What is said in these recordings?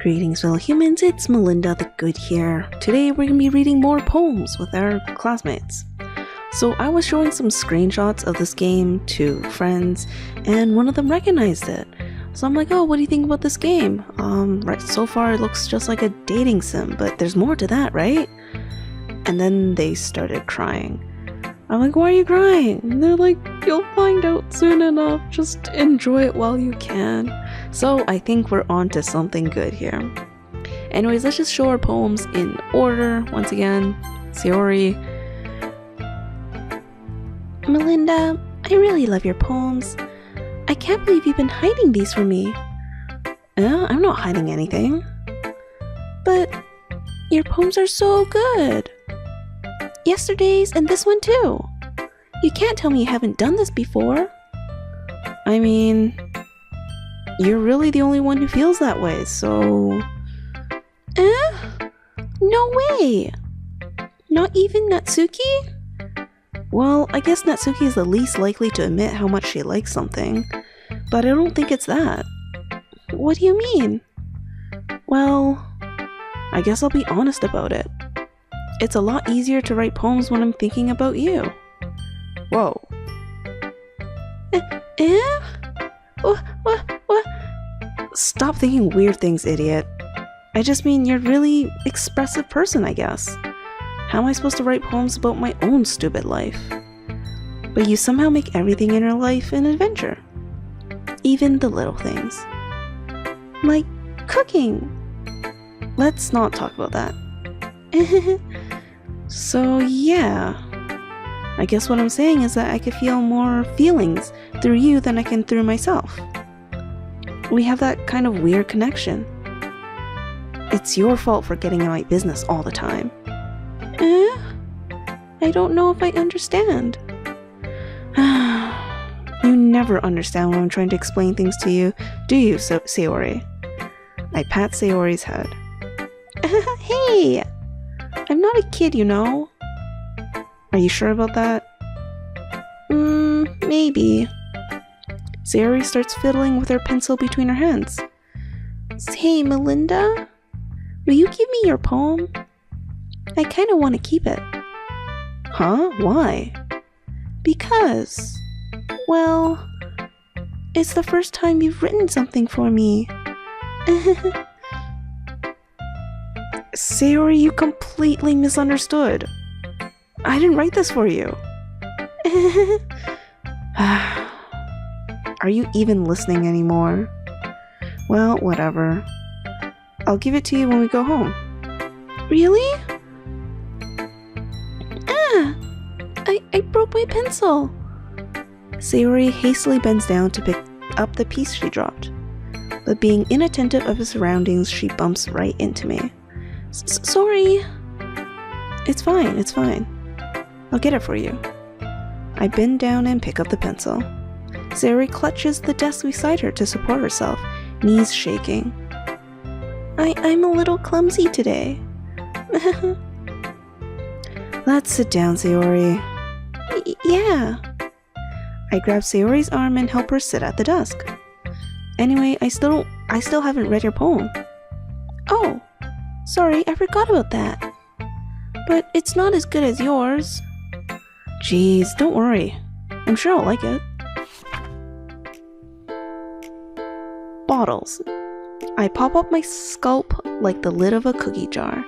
Greetings, fellow humans, it's Melinda the Good here. Today we're going to be reading more poems with our classmates. So I was showing some screenshots of this game to friends, and one of them recognized it. So I'm like, oh, what do you think about this game? Right, so far it looks just like a dating sim, but there's more to that, right? And then they started crying. I'm like, why are you crying? And they're like, you'll find out soon enough. Just enjoy it while you can. So I think we're on to something good here. Anyways, let's just show our poems in order. Once again, Sayori. Melinda, I really love your poems. I can't believe you've been hiding these from me. I'm not hiding anything. But your poems are so good. Yesterday's and this one too. You can't tell me you haven't done this before. I mean, you're really the only one who feels that way, so... No way! Not even Natsuki? Well, I guess Natsuki is the least likely to admit how much she likes something, but I don't think it's that. What do you mean? Well, I guess I'll be honest about it. It's a lot easier to write poems when I'm thinking about you. Whoa. What? Stop thinking weird things, idiot. I just mean you're a really expressive person, I guess. How am I supposed to write poems about my own stupid life? But you somehow make everything in your life an adventure. Even the little things. Like cooking. Let's not talk about that. So yeah, I guess what I'm saying is that I could feel more feelings through you than I can through myself. We have that kind of weird connection. It's your fault for getting in my business all the time. I don't know if I understand. You never understand when I'm trying to explain things to you, do you, Sayori? I pat Sayori's head. Hey! I'm not a kid, you know. Are you sure about that? Maybe. Sayori starts fiddling with her pencil between her hands. Hey, Melinda? Will you give me your poem? I kinda want to keep it. Huh? Why? Because... well... it's the first time you've written something for me. Sayori, you completely misunderstood. I didn't write this for you. Are you even listening anymore? Well, whatever. I'll give it to you when we go home. Really? I broke my pencil. Sayori hastily bends down to pick up the piece she dropped. But being inattentive of her surroundings, she bumps right into me. Sorry. It's fine. I'll get it for you. I bend down and pick up the pencil. Sayori clutches the desk beside her to support herself, knees shaking. I'm a little clumsy today. Let's sit down, Sayori. Yeah. I grab Sayori's arm and help her sit at the desk. Anyway, I still haven't read your poem. Oh. Sorry, I forgot about that. But it's not as good as yours. Jeez, don't worry. I'm sure I'll like it. Bottles. I pop up my sculpt like the lid of a cookie jar.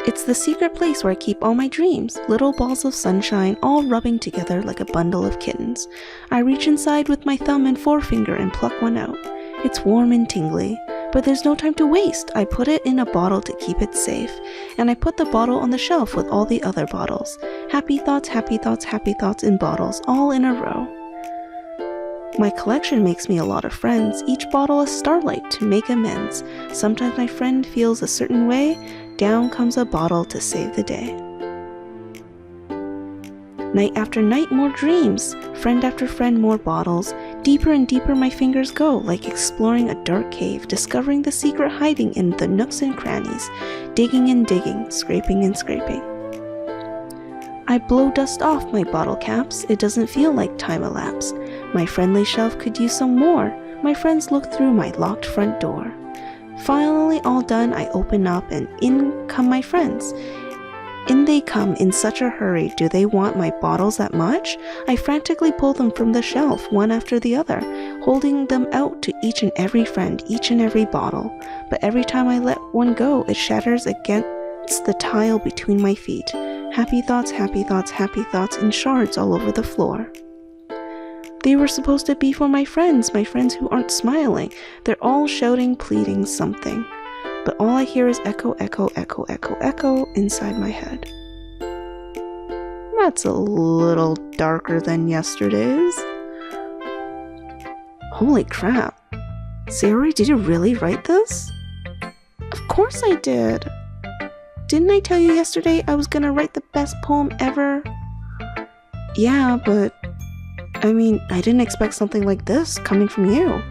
It's the secret place where I keep all my dreams, little balls of sunshine all rubbing together like a bundle of kittens. I reach inside with my thumb and forefinger and pluck one out. It's warm and tingly. But there's no time to waste. I put it in a bottle to keep it safe, and I put the bottle on the shelf with all the other bottles. Happy thoughts, happy thoughts, happy thoughts in bottles, all in a row. My collection makes me a lot of friends, each bottle a starlight to make amends. Sometimes my friend feels a certain way, down comes a bottle to save the day. Night after night, more dreams. Friend after friend, more bottles. Deeper and deeper my fingers go, like exploring a dark cave, discovering the secret hiding in the nooks and crannies. Digging and digging, scraping and scraping. I blow dust off my bottle caps. It doesn't feel like time elapsed. My friendly shelf could use some more. My friends look through my locked front door. Finally all done, I open up and in come my friends. In they come in such a hurry. Do they want my bottles that much? I frantically pull them from the shelf, one after the other, holding them out to each and every friend, each and every bottle. But every time I let one go, it shatters against the tile between my feet. Happy thoughts, happy thoughts, happy thoughts in shards all over the floor. They were supposed to be for my friends who aren't smiling. They're all shouting, pleading something. But all I hear is echo, echo, echo, echo, echo inside my head. That's a little darker than yesterday's. Holy crap. Sayori, did you really write this? Of course I did. Didn't I tell you yesterday I was gonna write the best poem ever? Yeah, but I mean, I didn't expect something like this coming from you.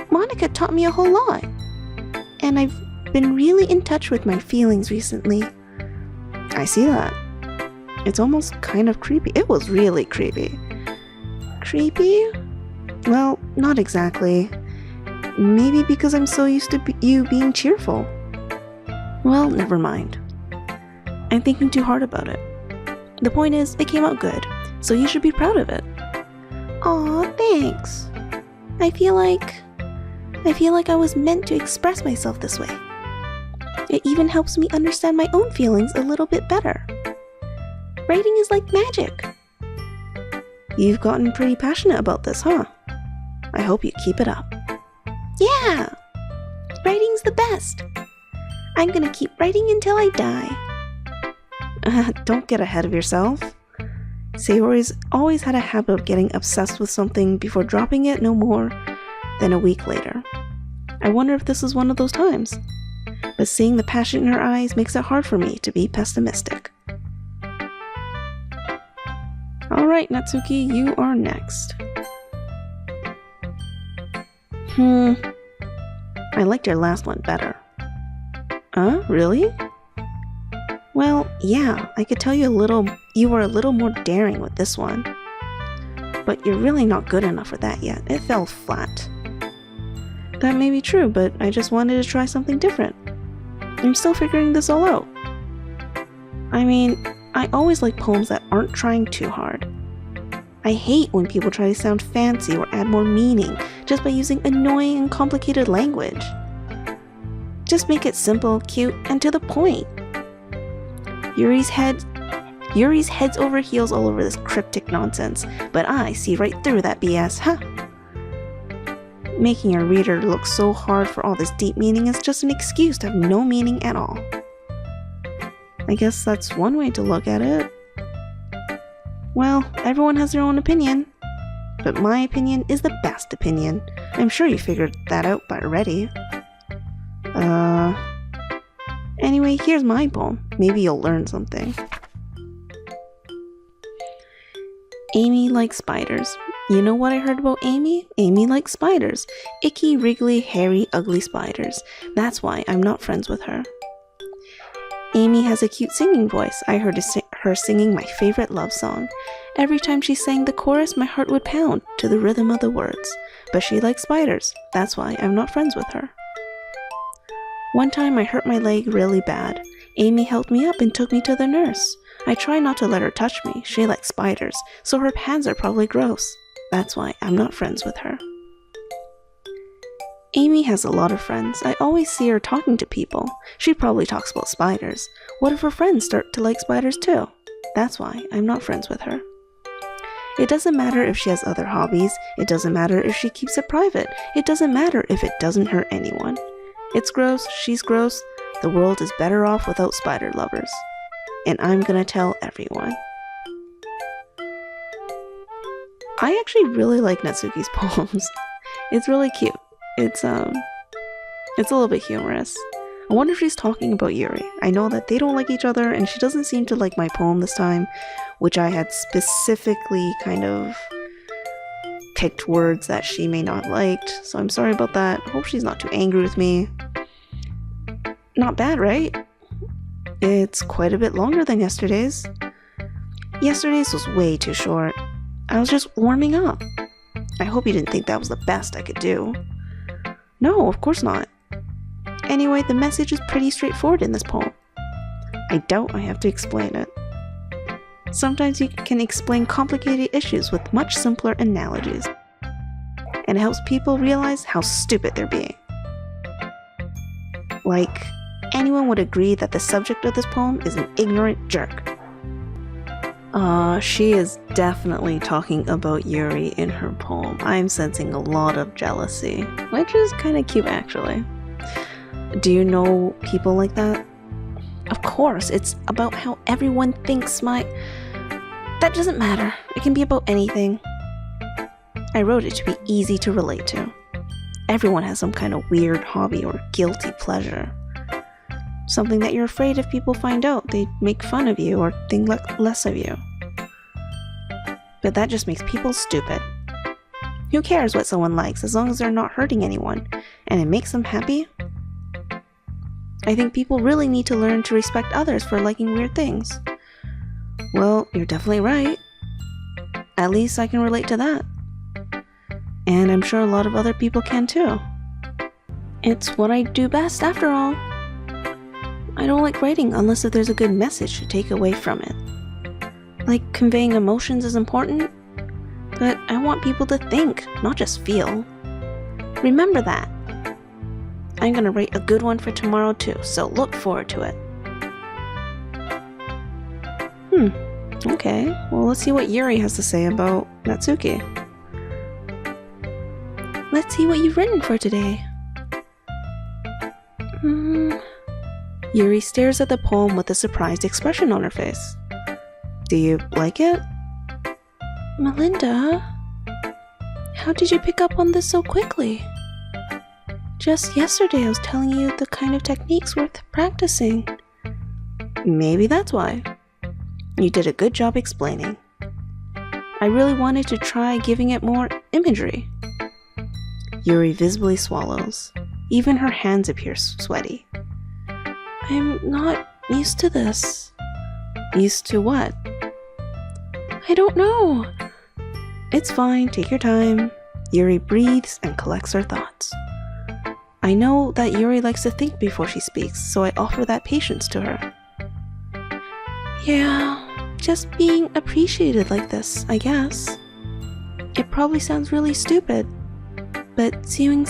Monica taught me a whole lot. And I've been really in touch with my feelings recently. I see that. It's almost kind of creepy. It was really creepy. Creepy? Well, not exactly. Maybe because I'm so used to you being cheerful. Well, never mind. I'm thinking too hard about it. The point is, it came out good, so you should be proud of it. Aw, thanks. I feel like I was meant to express myself this way. It even helps me understand my own feelings a little bit better. Writing is like magic. You've gotten pretty passionate about this, huh? I hope you keep it up. Yeah! Writing's the best. I'm gonna keep writing until I die. Don't get ahead of yourself. Sayori's always had a habit of getting obsessed with something before dropping it no more than a week later. I wonder if this is one of those times. But seeing the passion in her eyes makes it hard for me to be pessimistic. Alright, Natsuki, you are next. I liked your last one better. Really? Well, yeah, I could tell you were a little more daring with this one. But you're really not good enough for that yet. It fell flat. That may be true, but I just wanted to try something different. I'm still figuring this all out. I mean, I always like poems that aren't trying too hard. I hate when people try to sound fancy or add more meaning just by using annoying and complicated language. Just make it simple, cute, and to the point. Yuri's head's over heels all over this cryptic nonsense, but I see right through that BS, huh? Making a reader look so hard for all this deep meaning is just an excuse to have no meaning at all. I guess that's one way to look at it. Well, everyone has their own opinion, but my opinion is the best opinion. I'm sure you figured that out already. Anyway, here's my poem. Maybe you'll learn something. Amy likes spiders. You know what I heard about Amy? Amy likes spiders. Icky, wriggly, hairy, ugly spiders. That's why I'm not friends with her. Amy has a cute singing voice. I heard her singing my favorite love song. Every time she sang the chorus, my heart would pound to the rhythm of the words. But she likes spiders. That's why I'm not friends with her. One time I hurt my leg really bad. Amy helped me up and took me to the nurse. I try not to let her touch me. She likes spiders, so her hands are probably gross. That's why I'm not friends with her. Amy has a lot of friends. I always see her talking to people. She probably talks about spiders. What if her friends start to like spiders too? That's why I'm not friends with her. It doesn't matter if she has other hobbies. It doesn't matter if she keeps it private. It doesn't matter if it doesn't hurt anyone. It's gross, she's gross, the world is better off without spider lovers. And I'm gonna tell everyone. I actually really like Natsuki's poems. It's really cute. It's a little bit humorous. I wonder if she's talking about Yuri. I know that they don't like each other and she doesn't seem to like my poem this time, which I had specifically kind of picked words that she may not liked, so I'm sorry about that. Hope she's not too angry with me. Not bad, right? It's quite a bit longer than yesterday's. Yesterday's was way too short. I was just warming up. I hope you didn't think that was the best I could do. No, of course not. Anyway, the message is pretty straightforward in this poem. I doubt I have to explain it. Sometimes you can explain complicated issues with much simpler analogies, and it helps people realize how stupid they're being. Like, anyone would agree that the subject of this poem is an ignorant jerk. She is definitely talking about Yuri in her poem. I'm sensing a lot of jealousy, which is kind of cute actually. Do you know people like that? Of course, it's about how everyone thinks my... That doesn't matter. It can be about anything. I wrote it to be easy to relate to. Everyone has some kind of weird hobby or guilty pleasure. Something that you're afraid if people find out, they make fun of you or think less of you. But that just makes people stupid. Who cares what someone likes as long as they're not hurting anyone and it makes them happy? I think people really need to learn to respect others for liking weird things. Well, you're definitely right. At least I can relate to that. And I'm sure a lot of other people can too. It's what I do best after all. I don't like writing unless if there's a good message to take away from it. Like, conveying emotions is important, but I want people to think, not just feel. Remember that. I'm gonna write a good one for tomorrow too, so look forward to it. Okay, well let's see what Yuri has to say about Natsuki. Let's see what you've written for today. Yuri stares at the poem with a surprised expression on her face. Do you like it? Melinda, how did you pick up on this so quickly? Just yesterday I was telling you the kind of techniques worth practicing. Maybe that's why. You did a good job explaining. I really wanted to try giving it more imagery. Yuri visibly swallows. Even her hands appear sweaty. I'm not used to this. Used to what? I don't know. It's fine, take your time. Yuri breathes and collects her thoughts. I know that Yuri likes to think before she speaks, so I offer that patience to her. Yeah, just being appreciated like this, I guess. It probably sounds really stupid, but seeing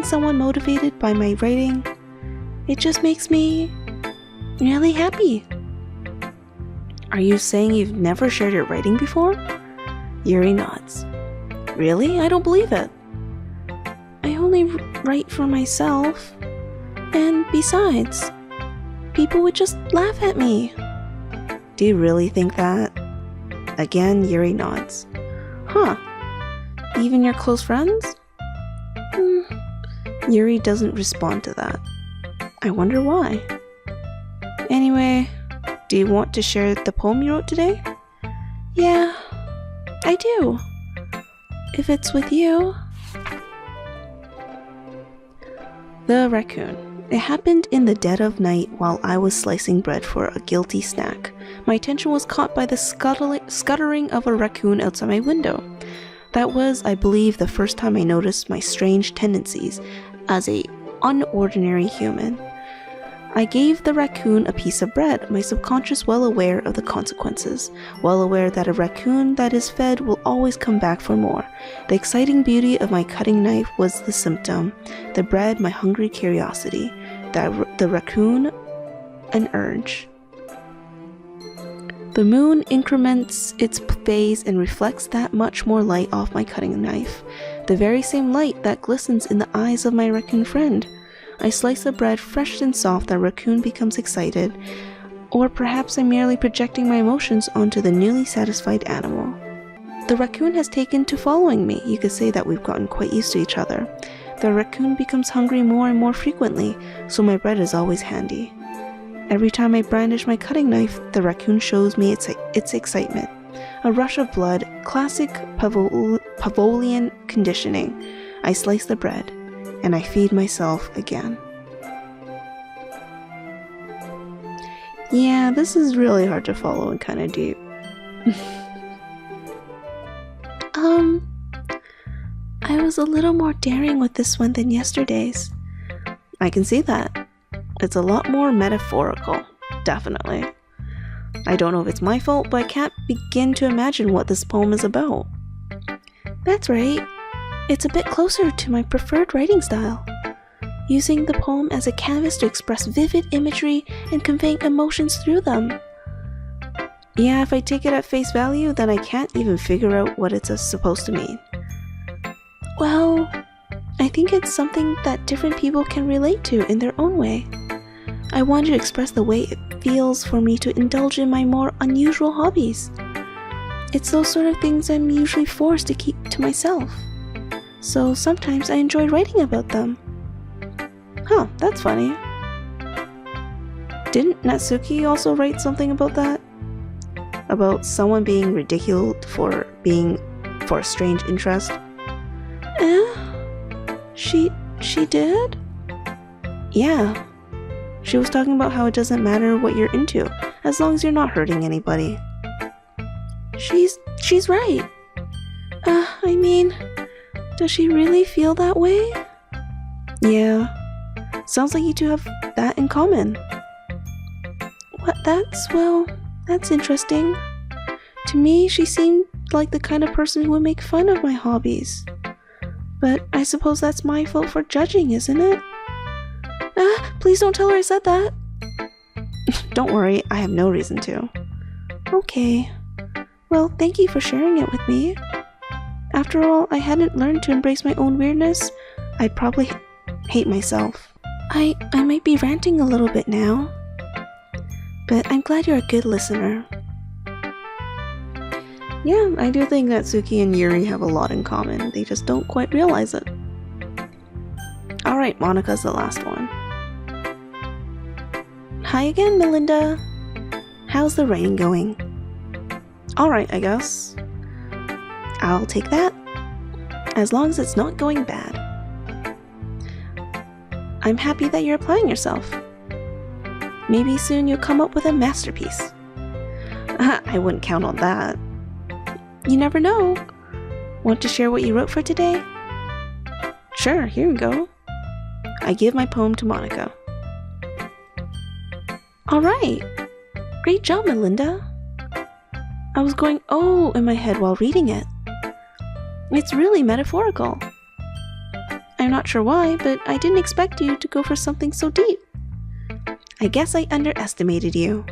someone motivated by my writing, it just makes me really happy. Are you saying you've never shared your writing before? Yuri nods. Really? I don't believe it. I only write for myself, and besides, people would just laugh at me. Do you really think that? Again, Yuri nods. Huh. Even your close friends? Yuri doesn't respond to that. I wonder why. Anyway, do you want to share the poem you wrote today? Yeah, I do. If it's with you. The raccoon. It happened in the dead of night while I was slicing bread for a guilty snack. My attention was caught by the scuttering of a raccoon outside my window. That was, I believe, the first time I noticed my strange tendencies as an unordinary human. I gave the raccoon a piece of bread, my subconscious well aware of the consequences, well aware that a raccoon that is fed will always come back for more. The exciting beauty of my cutting knife was the symptom, the bread my hungry curiosity, the raccoon an urge. The moon increments its phase and reflects that much more light off my cutting knife, the very same light that glistens in the eyes of my raccoon friend. I slice the bread fresh and soft, the raccoon becomes excited, or perhaps I'm merely projecting my emotions onto the newly satisfied animal. The raccoon has taken to following me. You could say that we've gotten quite used to each other. The raccoon becomes hungry more and more frequently, so my bread is always handy. Every time I brandish my cutting knife, the raccoon shows me its excitement. A rush of blood, classic Pavlovian conditioning. I slice the bread, and I feed myself again. Yeah, this is really hard to follow and kind of deep. I was a little more daring with this one than yesterday's. I can see that. It's a lot more metaphorical, definitely. I don't know if it's my fault, but I can't begin to imagine what this poem is about. That's right. It's a bit closer to my preferred writing style, using the poem as a canvas to express vivid imagery and conveying emotions through them. Yeah, if I take it at face value, then I can't even figure out what it's supposed to mean. Well, I think it's something that different people can relate to in their own way. I wanted to express the way it feels for me to indulge in my more unusual hobbies. It's those sort of things I'm usually forced to keep to myself. So sometimes I enjoy writing about them. Huh, that's funny. Didn't Natsuki also write something about that? About someone being ridiculed for a strange interest? She did? Yeah. She was talking about how it doesn't matter what you're into, as long as you're not hurting anybody. She's right. I mean, does she really feel that way? Yeah. Sounds like you two have that in common. That's interesting. To me, she seemed like the kind of person who would make fun of my hobbies. But I suppose that's my fault for judging, isn't it? Please don't tell her I said that. Don't worry, I have no reason to. Okay. Well, thank you for sharing it with me. After all, I hadn't learned to embrace my own weirdness. I'd probably hate myself. I might be ranting a little bit now, but I'm glad you're a good listener. Yeah, I do think that Suki and Yuri have a lot in common. They just don't quite realize it. Alright, Monica's the last one. Hi again, Melinda. How's the writing going? Alright, I guess. I'll take that. As long as it's not going bad. I'm happy that you're applying yourself. Maybe soon you'll come up with a masterpiece. I wouldn't count on that. You never know. Want to share what you wrote for today? Sure, here we go. I give my poem to Monica. Alright. Great job, Melinda. I was going oh in my head while reading it. It's really metaphorical. I'm not sure why, but I didn't expect you to go for something so deep. I guess I underestimated you.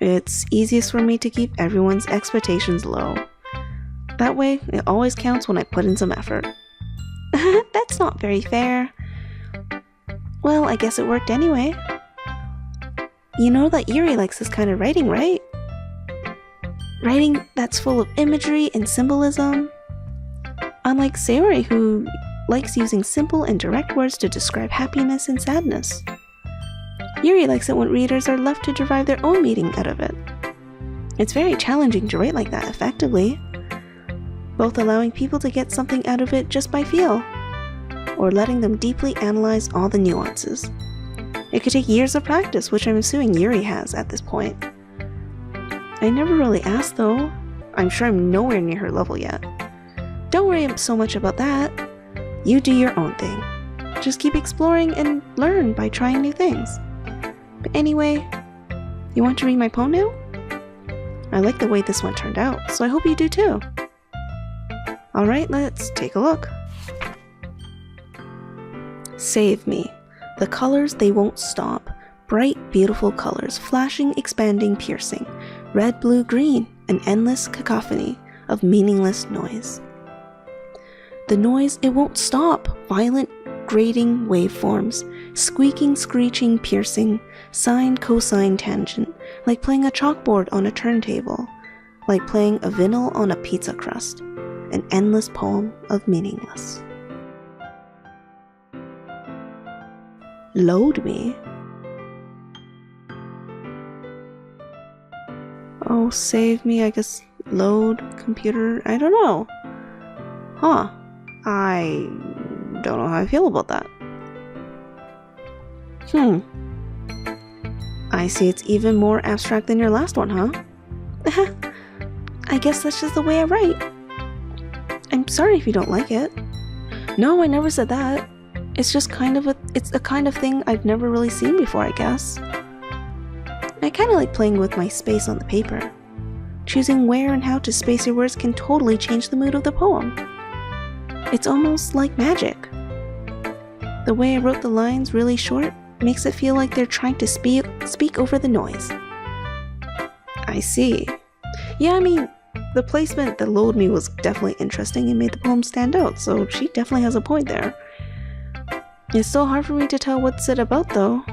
It's easiest for me to keep everyone's expectations low. That way, it always counts when I put in some effort. That's not very fair. Well, I guess it worked anyway. You know that Yuri likes this kind of writing, right? Writing that's full of imagery and symbolism. Unlike Sayori, who likes using simple and direct words to describe happiness and sadness. Yuri likes it when readers are left to derive their own meaning out of it. It's very challenging to write like that effectively, both allowing people to get something out of it just by feel, or letting them deeply analyze all the nuances. It could take years of practice, which I'm assuming Yuri has at this point. I never really asked though. I'm sure I'm nowhere near her level yet. Don't worry so much about that. You do your own thing. Just keep exploring and learn by trying new things. But anyway, you want to read my poem now? I like the way this one turned out, so I hope you do too. Alright, let's take a look. Save me. The colors, they won't stop. Bright, beautiful colors, flashing, expanding, piercing. Red, blue, green, an endless cacophony of meaningless noise. The noise, it won't stop. Violent, grating waveforms, squeaking, screeching, piercing, sine, cosine, tangent, like playing a chalkboard on a turntable, like playing a vinyl on a pizza crust, an endless poem of meaningless. Load me? Oh, save me, I guess load, computer, I don't know. Huh, I don't know how I feel about that. I see it's even more abstract than your last one, huh? I guess that's just the way I write. I'm sorry if you don't like it. No, I never said that. It's just it's a kind of thing I've never really seen before, I guess. I kind of like playing with my space on the paper. Choosing where and how to space your words can totally change the mood of the poem. It's almost like magic. The way I wrote the lines really short makes it feel like they're trying to speak over the noise. I see. Yeah, I mean, the placement that lulled me was definitely interesting and made the poem stand out, so she definitely has a point there. It's so hard for me to tell what's it about, though.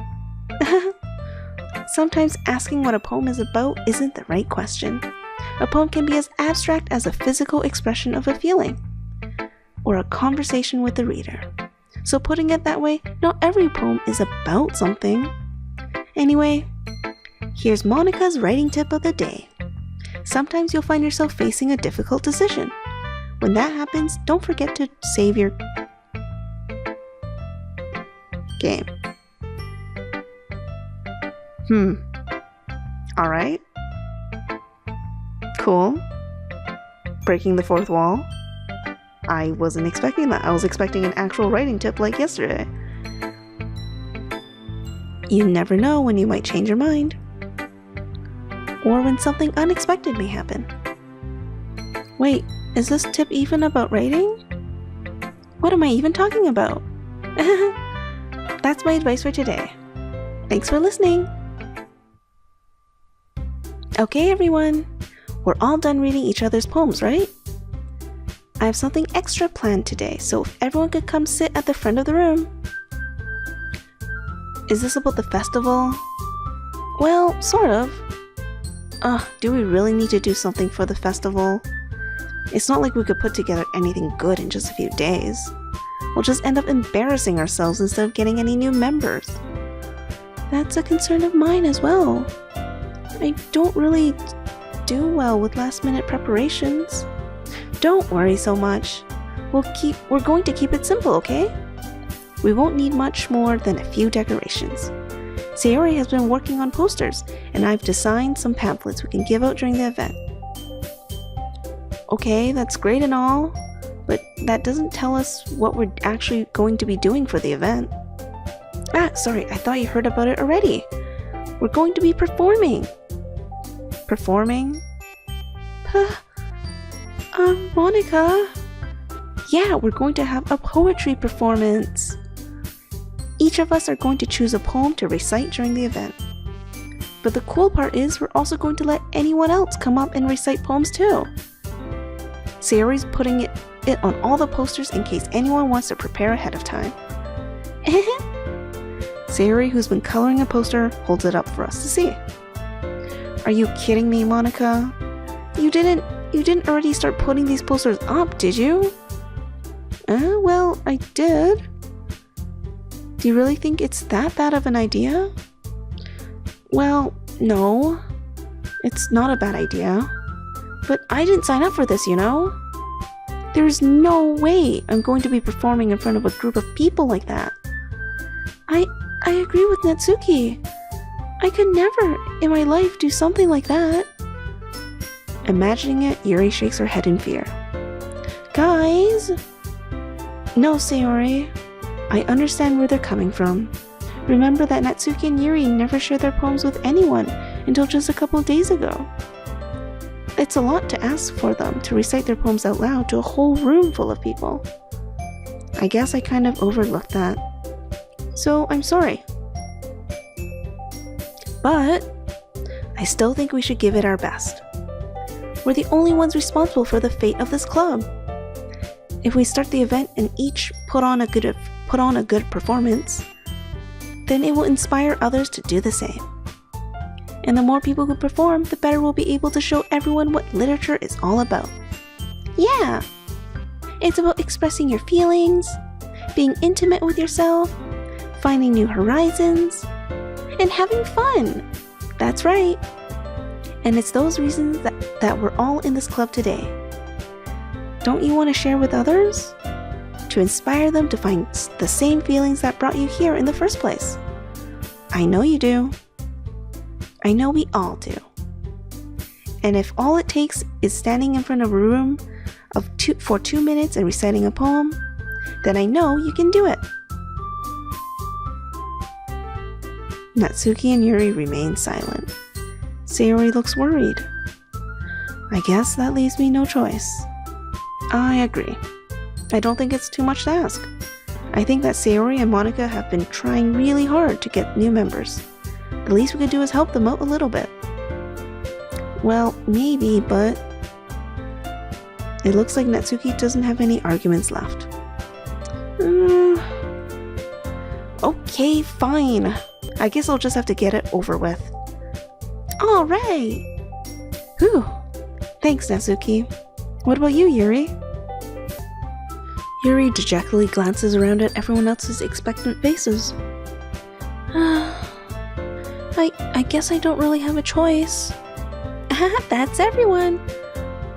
Sometimes asking what a poem is about isn't the right question. A poem can be as abstract as a physical expression of a feeling, or a conversation with the reader. So putting it that way, not every poem is about something. Anyway, here's Monica's writing tip of the day. Sometimes you'll find yourself facing a difficult decision. When that happens, don't forget to save your game. Alright. Cool. Breaking the fourth wall. I wasn't expecting that. I was expecting an actual writing tip like yesterday. You never know when you might change your mind. Or when something unexpected may happen. Wait, is this tip even about writing? What am I even talking about? That's my advice for today. Thanks for listening. Okay, everyone. We're all done reading each other's poems, right? I have something extra planned today, so if everyone could come sit at the front of the room. Is this about the festival? Well, sort of. Do we really need to do something for the festival? It's not like we could put together anything good in just a few days. We'll just end up embarrassing ourselves instead of getting any new members. That's a concern of mine as well. I don't really do well with last-minute preparations. Don't worry so much. We're going to keep it simple, okay? We won't need much more than a few decorations. Sayori has been working on posters, and I've designed some pamphlets we can give out during the event. Okay, that's great and all, but that doesn't tell us what we're actually going to be doing for the event. Sorry, I thought you heard about it already. We're going to be performing. Performing? Monica? Yeah, we're going to have a poetry performance. Each of us are going to choose a poem to recite during the event. But the cool part is we're also going to let anyone else come up and recite poems too. Sayori's putting it on all the posters in case anyone wants to prepare ahead of time. Sayori, who's been coloring a poster, holds it up for us to see. Are you kidding me, Monica? You didn't already start putting these posters up, did you? Well, I did. Do you really think it's that bad of an idea? Well, no. It's not a bad idea. But I didn't sign up for this, you know? There's no way I'm going to be performing in front of a group of people like that. I agree with Natsuki. I could never in my life do something like that. Imagining it, Yuri shakes her head in fear. Guys! No, Sayori. I understand where they're coming from. Remember that Natsuki and Yuri never shared their poems with anyone until just a couple days ago. It's a lot to ask for them to recite their poems out loud to a whole room full of people. I guess I kind of overlooked that. So I'm sorry. But I still think we should give it our best. We're the only ones responsible for the fate of this club. If we start the event and each put on a good performance, then it will inspire others to do the same. And the more people who perform, the better we'll be able to show everyone what literature is all about. Yeah! It's about expressing your feelings, being intimate with yourself, finding new horizons, and having fun! That's right! And it's those reasons that we're all in this club today. Don't you want to share with others? To inspire them to find the same feelings that brought you here in the first place. I know you do. I know we all do. And if all it takes is standing in front of a room for 2 minutes and reciting a poem, then I know you can do it. Natsuki and Yuri remain silent. Sayori looks worried. I guess that leaves me no choice. I agree. I don't think it's too much to ask. I think that Sayori and Monika have been trying really hard to get new members. The least we could do is help them out a little bit. Well, maybe, but it looks like Natsuki doesn't have any arguments left. Okay, fine. I guess I'll just have to get it over with. Alright! Whew. Thanks, Natsuki. What about you, Yuri? Yuri dejectedly glances around at everyone else's expectant faces. I guess I don't really have a choice. That's everyone!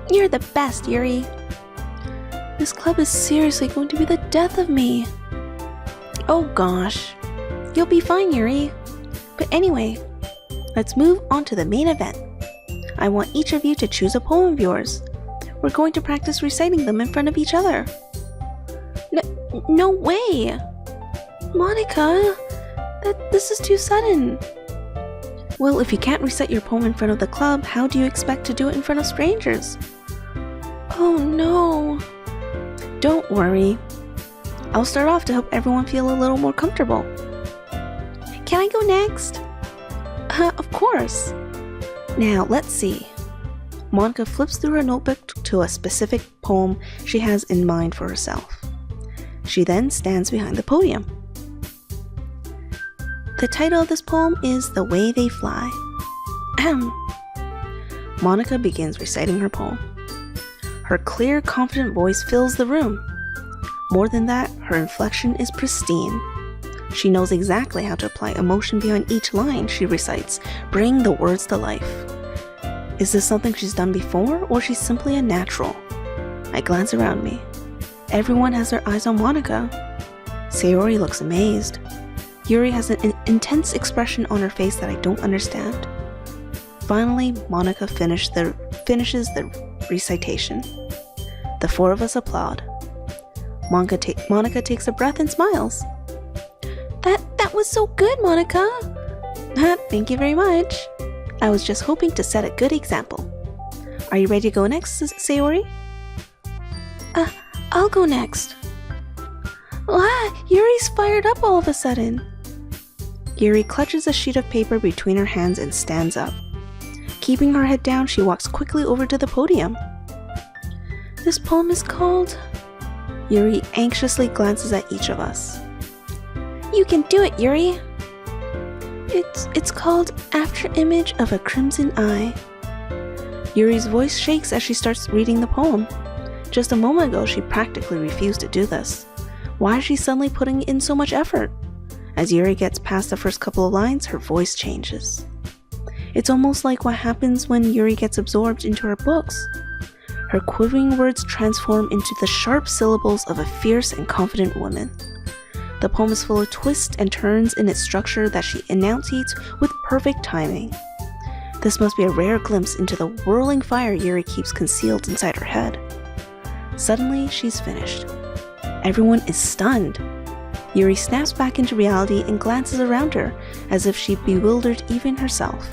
You're the best, Yuri. This club is seriously going to be the death of me. Oh gosh. You'll be fine, Yuri. But anyway, let's move on to the main event. I want each of you to choose a poem of yours. We're going to practice reciting them in front of each other. No way! Monika, this is too sudden. Well, if you can't recite your poem in front of the club, how do you expect to do it in front of strangers? Oh no. Don't worry. I'll start off to help everyone feel a little more comfortable. Can I go next? Of course. Now, let's see. Monika flips through her notebook to a specific poem she has in mind for herself. She then stands behind the podium. The title of this poem is The Way They Fly. Monika begins reciting her poem. Her clear, confident voice fills the room. More than that, her inflection is pristine. She knows exactly how to apply emotion behind each line she recites, bringing the words to life. Is this something she's done before, or she's simply a natural? I glance around me. Everyone has their eyes on Monika. Sayori looks amazed. Yuri has an intense expression on her face that I don't understand. Finally, Monika finishes the recitation. The four of us applaud. Monika takes a breath and smiles. That was so good, Monika! Thank you very much. I was just hoping to set a good example. Are you ready to go next, Sayori? I'll go next. Yuri's fired up all of a sudden. Yuri clutches a sheet of paper between her hands and stands up. Keeping her head down, she walks quickly over to the podium. This poem is called... Yuri anxiously glances at each of us. You can do it, Yuri! It's called After Image of a Crimson Eye. Yuri's voice shakes as she starts reading the poem. Just a moment ago, she practically refused to do this. Why is she suddenly putting in so much effort? As Yuri gets past the first couple of lines, her voice changes. It's almost like what happens when Yuri gets absorbed into her books. Her quivering words transform into the sharp syllables of a fierce and confident woman. The poem is full of twists and turns in its structure that she enunciates with perfect timing. This must be a rare glimpse into the whirling fire Yuri keeps concealed inside her head. Suddenly, she's finished. Everyone is stunned. Yuri snaps back into reality and glances around her, as if she bewildered even herself.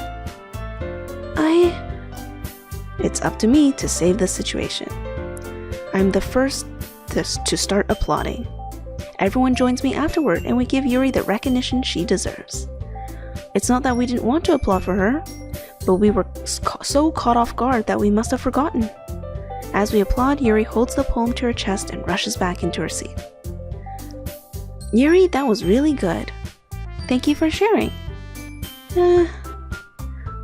It's up to me to save the situation. I'm the first to start applauding. Everyone joins me afterward, and we give Yuri the recognition she deserves. It's not that we didn't want to applaud for her, but we were so caught off guard that we must have forgotten. As we applaud, Yuri holds the poem to her chest and rushes back into her seat. Yuri, that was really good. Thank you for sharing.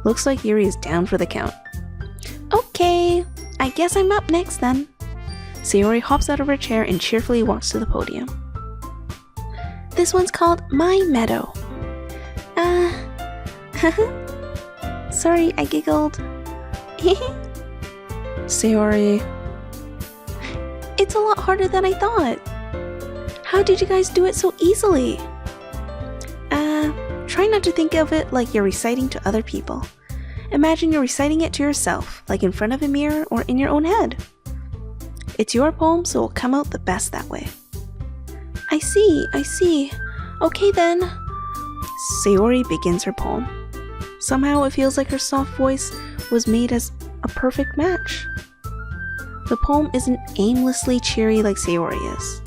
Looks like Yuri is down for the count. Okay, I guess I'm up next then. Sayori hops out of her chair and cheerfully walks to the podium. This one's called My Meadow. Sorry, I giggled. Sayori. It's a lot harder than I thought. How did you guys do it so easily? Try not to think of it like you're reciting to other people. Imagine you're reciting it to yourself, like in front of a mirror or in your own head. It's your poem, so it'll come out the best that way. I see. Okay then. Sayori begins her poem. Somehow it feels like her soft voice was made as a perfect match. The poem isn't aimlessly cheery like Sayori is.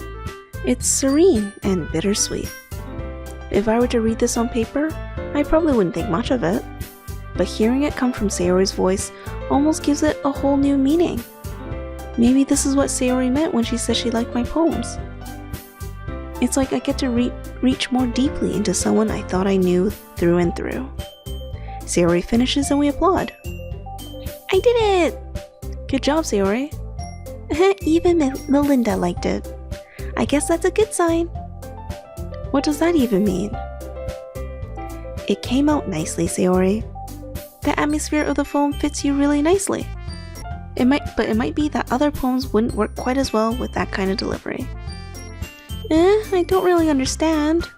It's serene and bittersweet. If I were to read this on paper, I probably wouldn't think much of it. But hearing it come from Sayori's voice almost gives it a whole new meaning. Maybe this is what Sayori meant when she said she liked my poems. It's like I get to reach more deeply into someone I thought I knew through and through. Sayori finishes and we applaud. I did it! Good job, Sayori. Even Melinda liked it. I guess that's a good sign. What does that even mean? It came out nicely, Sayori. The atmosphere of the poem fits you really nicely. It might be that other poems wouldn't work quite as well with that kind of delivery. I don't really understand.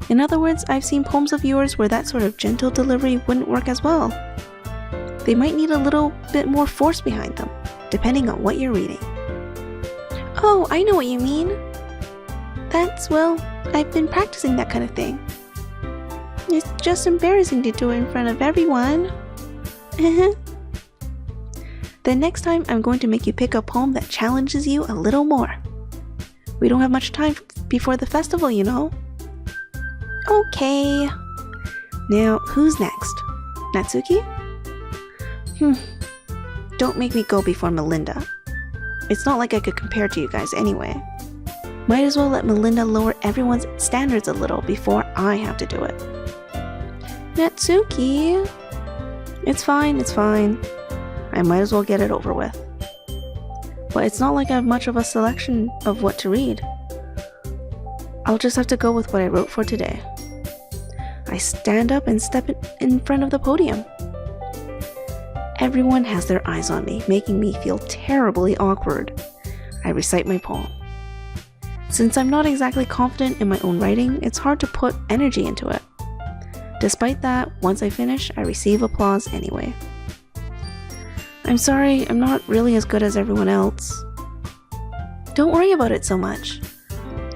In other words, I've seen poems of yours where that sort of gentle delivery wouldn't work as well. They might need a little bit more force behind them, depending on what you're reading. Oh, I know what you mean. I've been practicing that kind of thing. It's just embarrassing to do it in front of everyone. Then next time I'm going to make you pick a poem that challenges you a little more. We don't have much time before the festival, you know. Okay. Now, who's next? Natsuki? Don't make me go before Melinda. It's not like I could compare to you guys anyway. Might as well let Melinda lower everyone's standards a little before I have to do it. Natsuki? It's fine. I might as well get it over with. But it's not like I have much of a selection of what to read. I'll just have to go with what I wrote for today. I stand up and step in front of the podium. Everyone has their eyes on me, making me feel terribly awkward. I recite my poem. Since I'm not exactly confident in my own writing, it's hard to put energy into it. Despite that, once I finish, I receive applause anyway. I'm sorry, I'm not really as good as everyone else. Don't worry about it so much.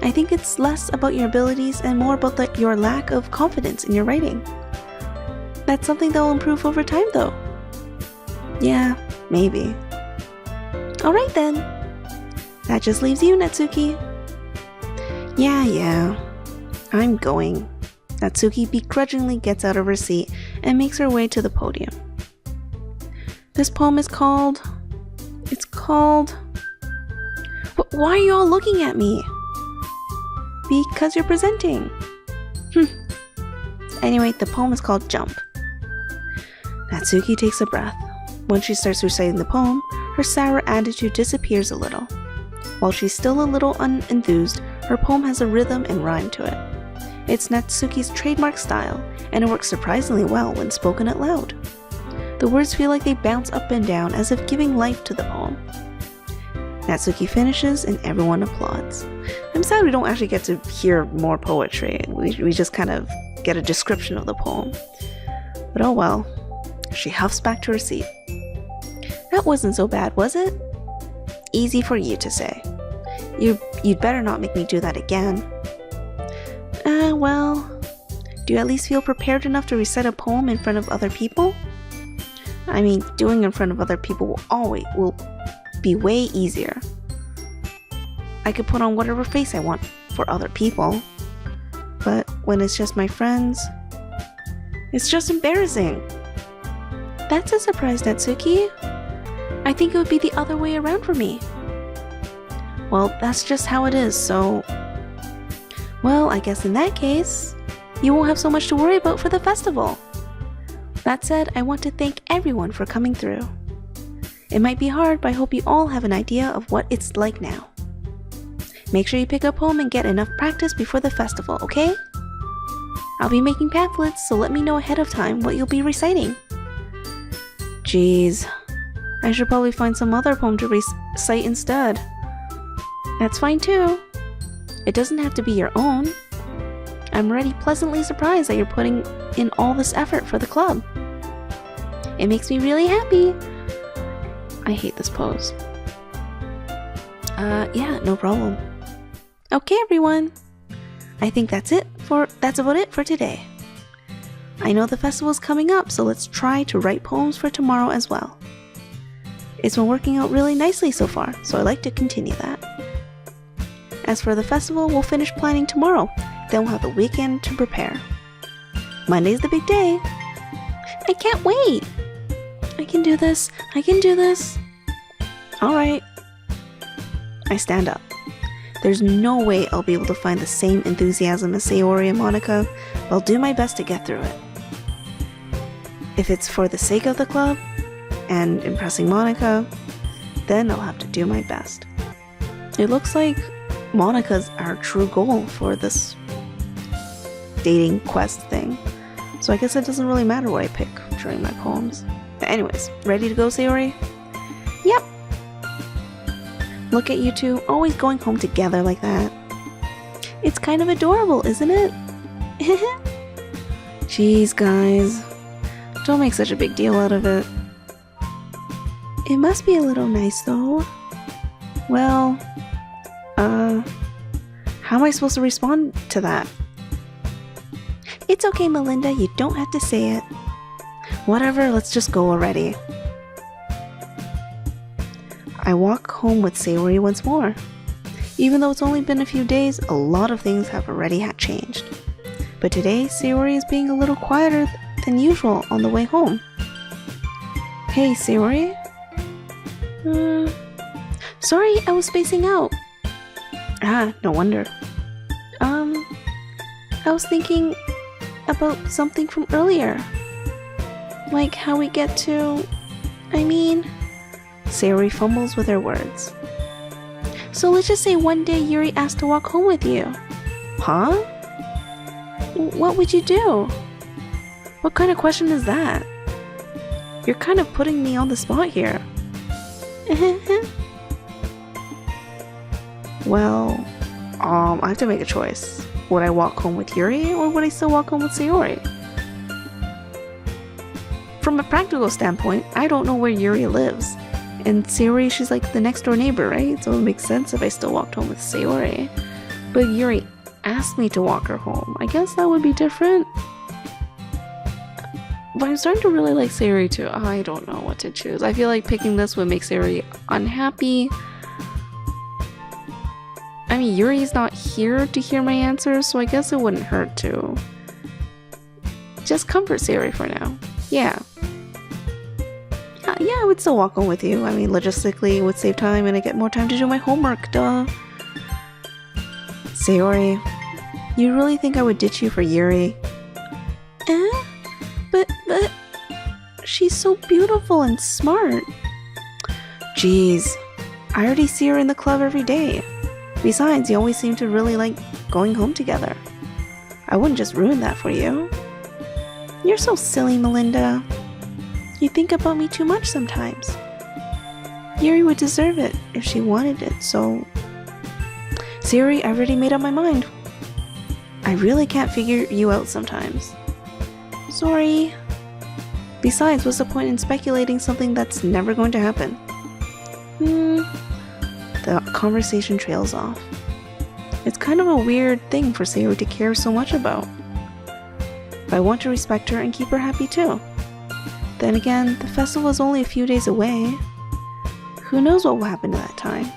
I think it's less about your abilities and more about your lack of confidence in your writing. That's something that will improve over time though. Yeah, maybe. Alright then. That just leaves you, Natsuki. Yeah. I'm going. Natsuki begrudgingly gets out of her seat and makes her way to the podium. This poem is called... Why are you all looking at me? Because you're presenting. Anyway, the poem is called Jump. Natsuki takes a breath. When she starts reciting the poem, her sour attitude disappears a little. While she's still a little unenthused, her poem has a rhythm and rhyme to it. It's Natsuki's trademark style, and it works surprisingly well when spoken out loud. The words feel like they bounce up and down as if giving life to the poem. Natsuki finishes and everyone applauds. I'm sad we don't actually get to hear more poetry. We just kind of get a description of the poem. But oh well. She huffs back to her seat. That wasn't so bad, was it? Easy for you to say. You'd better not make me do that again. Well, do you at least feel prepared enough to recite a poem in front of other people? I mean, doing in front of other people will be way easier. I could put on whatever face I want for other people. But when it's just my friends, it's just embarrassing. That's a surprise, Natsuki. I think it would be the other way around for me. Well, that's just how it is, so... Well, I guess in that case, you won't have so much to worry about for the festival. That said, I want to thank everyone for coming through. It might be hard, but I hope you all have an idea of what it's like now. Make sure you pick up poem and get enough practice before the festival, okay? I'll be making pamphlets, so let me know ahead of time what you'll be reciting. Jeez, I should probably find some other poem to recite instead. That's fine too. It doesn't have to be your own. I'm already pleasantly surprised that you're putting in all this effort for the club. It makes me really happy. I hate this pose. Yeah, no problem. Okay, everyone. I think that's it. That's about it for today. I know the festival's coming up, so let's try to write poems for tomorrow as well. It's been working out really nicely so far, so I'd like to continue that. As for the festival, we'll finish planning tomorrow, then we'll have the weekend to prepare. Monday's the big day. I can't wait! I can do this. I can do this. Alright. I stand up. There's no way I'll be able to find the same enthusiasm as Sayori and Monica, but I'll do my best to get through it. If it's for the sake of the club, and impressing Monica, then I'll have to do my best. It looks like Monica's our true goal for this dating quest thing, so I guess it doesn't really matter what I pick during my poems. But anyways, ready to go, Sayori? Yep! Look at you two, always going home together like that. It's kind of adorable, isn't it? Jeez, guys. Don't make such a big deal out of it. It must be a little nice, though. Well, how am I supposed to respond to that? It's okay, Melinda, you don't have to say it. Whatever, let's just go already. I walk home with Sayori once more. Even though it's only been a few days, a lot of things have already changed. But today, Sayori is being a little quieter than usual on the way home. Hey, Sayori? Sorry, I was spacing out. Ah, no wonder. I was thinking about something from earlier. Like how we get to... Sayori fumbles with her words. So let's just say one day Yuri asked to walk home with you. Huh? What would you do? What kind of question is that? You're kind of putting me on the spot here. Well, I have to make a choice. Would I walk home with Yuri, or would I still walk home with Sayori? From a practical standpoint, I don't know where Yuri lives. And Sayori, she's like the next door neighbor, right? So it makes sense if I still walked home with Sayori. But Yuri asked me to walk her home. I guess that would be different. But I'm starting to really like Sayori too. I don't know what to choose. I feel like picking this would make Sayori unhappy. Yuri's not here to hear my answers, so I guess it wouldn't hurt to just comfort Sayori for now. Yeah, I would still walk home with you. Logistically, it would save time and I get more time to do my homework, duh. Sayori, you really think I would ditch you for Yuri? But she's so beautiful and smart. Jeez, I already see her in the club every day. Besides, you always seem to really like going home together. I wouldn't just ruin that for you. You're so silly, Melinda. You think about me too much sometimes. Yuri would deserve it if she wanted it, so... Sayori, I already made up my mind. I really can't figure you out sometimes. Sorry. Besides, what's the point in speculating something that's never going to happen? The conversation trails off. It's kind of a weird thing for Sayori to care so much about. But I want to respect her and keep her happy too. Then again, the festival is only a few days away. Who knows what will happen to that time?